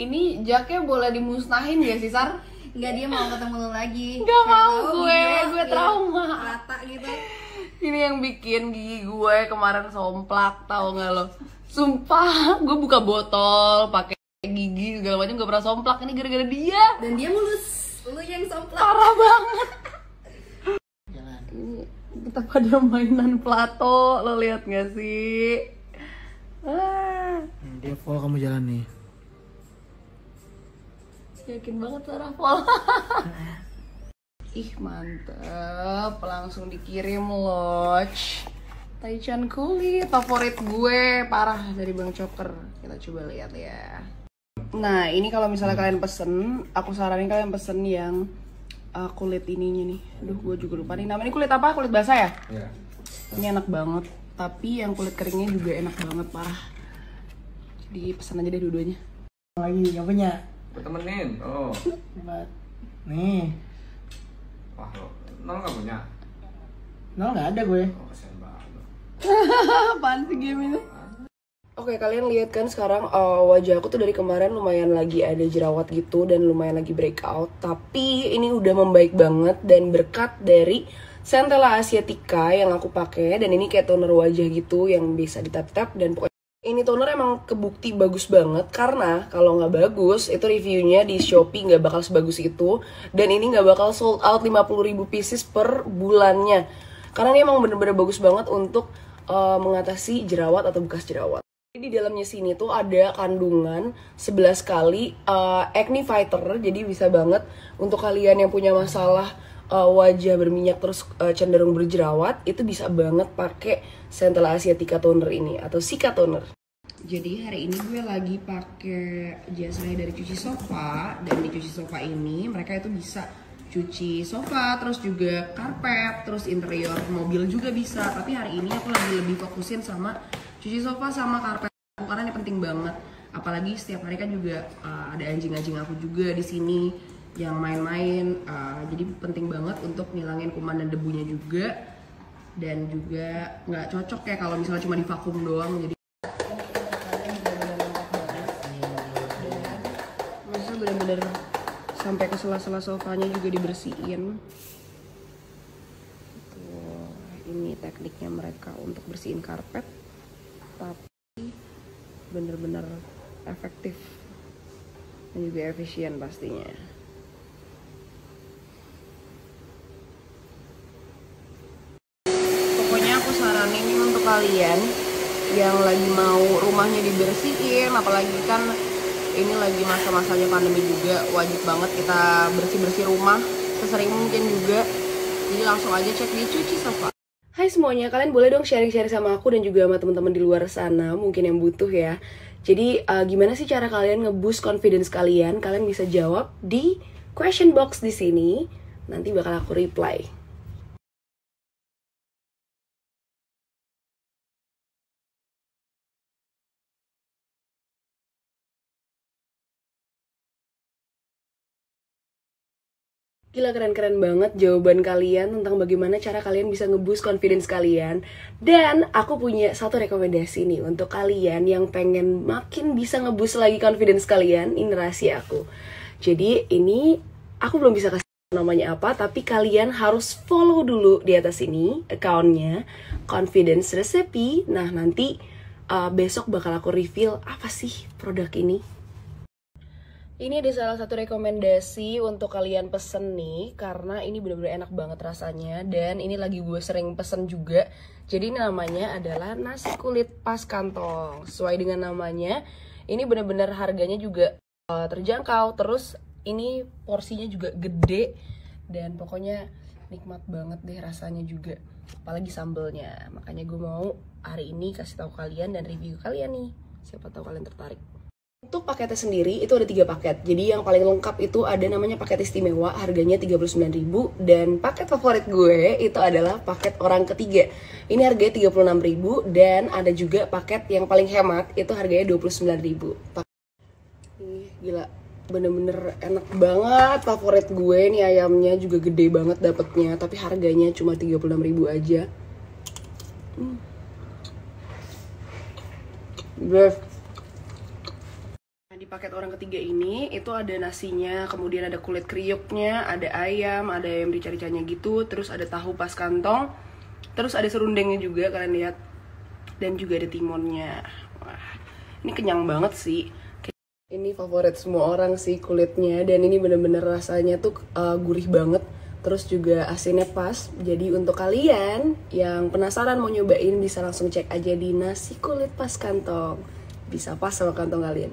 Ini jaknya boleh dimusnahin gak sih, Sar? Enggak, dia mau ketemu lo lagi. Gak mau gue trauma. Rata gitu. Ini yang bikin gigi gue kemarin somplak, tahu nggak lo? Sumpah, gue buka botol, pakai gigi segala macam gak pernah somplak. Ini gara-gara dia. Dan dia mulus, lu yang somplak. Parah banget. Ini kita pada mainan Plato, lo lihat nggak sih? Dia follow kamu jalan nih. Yakin banget Sarah Pol. Ih mantep, langsung dikirim Lodge Taichan kulit favorit gue, parah, dari Bang Coker. Kita coba lihat ya. Nah ini kalau misalnya kalian pesen, aku saranin kalian pesen yang kulit ininya nih. Aduh gue juga lupa nih namanya, kulit apa? Kulit basah ya? Iya. Ini enak banget, tapi yang kulit keringnya juga enak banget, parah. Jadi pesan aja deh dua-duanya. Lagi gak punya? Gue temenin, oh. Nih. Wah, nol gak punya? Nol gak ada gue. Oh, kasihan banget. Apaan sih game itu? Oke, kalian lihat kan sekarang wajah aku tuh dari kemarin lumayan lagi ada jerawat gitu dan lumayan lagi breakout. Tapi ini udah membaik banget dan berkat dari Centella Asiatica yang aku pakai, dan ini kayak toner wajah gitu yang bisa ditap-tap, dan pokoknya ini toner emang kebukti bagus banget, karena kalau nggak bagus itu reviewnya di Shopee nggak bakal sebagus itu, dan ini nggak bakal sold out 50.000 pieces per bulannya, karena ini emang bener-bener bagus banget untuk mengatasi jerawat atau bekas jerawat. Di dalamnya sini tuh ada kandungan 11 kali acne fighter, jadi bisa banget untuk kalian yang punya masalah wajah berminyak terus cenderung berjerawat, itu bisa banget pakai Centella Asiatica toner ini atau Cica toner. Jadi hari ini gue lagi pakai jasanya dari Cuci Sofa, dan di Cuci Sofa ini mereka itu bisa cuci sofa, terus juga karpet, terus interior mobil juga bisa. Tapi hari ini aku lagi lebih fokusin sama cuci sofa sama karpet karena ini penting banget. Apalagi setiap hari kan juga ada anjing-anjing aku juga di sini yang main-main, jadi penting banget untuk ngilangin kuman dan debunya juga, dan juga nggak cocok ya kalau misalnya cuma di vakum doang. Jadi maksudnya bener-bener sampai ke sela-sela sofanya juga dibersihin. Tuh, ini tekniknya mereka untuk bersihin karpet, tapi bener-bener efektif dan juga efisien pastinya. Saranin ini untuk kalian yang lagi mau rumahnya dibersihin, apalagi kan ini lagi masa-masanya pandemi juga, wajib banget kita bersih-bersih rumah sesering mungkin juga. Jadi langsung aja cek di Cuci Sofa. Hai semuanya, kalian boleh dong sharing-sharing sama aku dan juga sama teman-teman di luar sana mungkin yang butuh ya. Jadi gimana sih cara kalian nge-boost confidence kalian? Kalian bisa jawab di question box di sini. Nanti bakal aku reply. Gila, keren-keren banget jawaban kalian tentang bagaimana cara kalian bisa nge-boost confidence kalian. Dan aku punya satu rekomendasi nih untuk kalian yang pengen makin bisa nge-boost lagi confidence kalian. Ini rahasia aku. Jadi ini aku belum bisa kasih namanya apa, tapi kalian harus follow dulu di atas ini accountnya Confidence Recipe. Nah nanti besok bakal aku reveal apa sih produk ini. Ini ada salah satu rekomendasi untuk kalian pesen nih, karena ini bener-bener enak banget rasanya, dan ini lagi gue sering pesen juga. Jadi ini namanya adalah nasi kulit pas kantong. Sesuai dengan namanya, ini bener-bener harganya juga terjangkau, terus ini porsinya juga gede, dan pokoknya nikmat banget deh rasanya juga. Apalagi sambelnya, makanya gue mau hari ini kasih tahu kalian dan review kalian nih. Siapa tahu kalian tertarik. Untuk paketnya sendiri itu ada 3 paket. Jadi yang paling lengkap itu ada namanya paket istimewa, harganya 39.000, dan paket favorit gue itu adalah paket orang ketiga. Ini harganya 36.000, dan ada juga paket yang paling hemat itu harganya 29.000. Ih, gila, bener-bener enak banget, favorit gue nih, ayamnya juga gede banget dapetnya, tapi harganya cuma 36.000 aja. paket orang ketiga ini itu ada nasinya, kemudian ada kulit kriuknya, ada ayam rica-ricanya gitu, terus ada tahu pas kantong, terus ada serundengnya juga kalian lihat, dan juga ada timonnya. Wah, ini kenyang banget sih. Ini favorit semua orang sih kulitnya, dan ini bener-bener rasanya tuh gurih banget. Terus juga asinnya pas. Jadi untuk kalian yang penasaran mau nyobain bisa langsung cek aja di nasi kulit pas kantong. Bisa pas sama kantong kalian.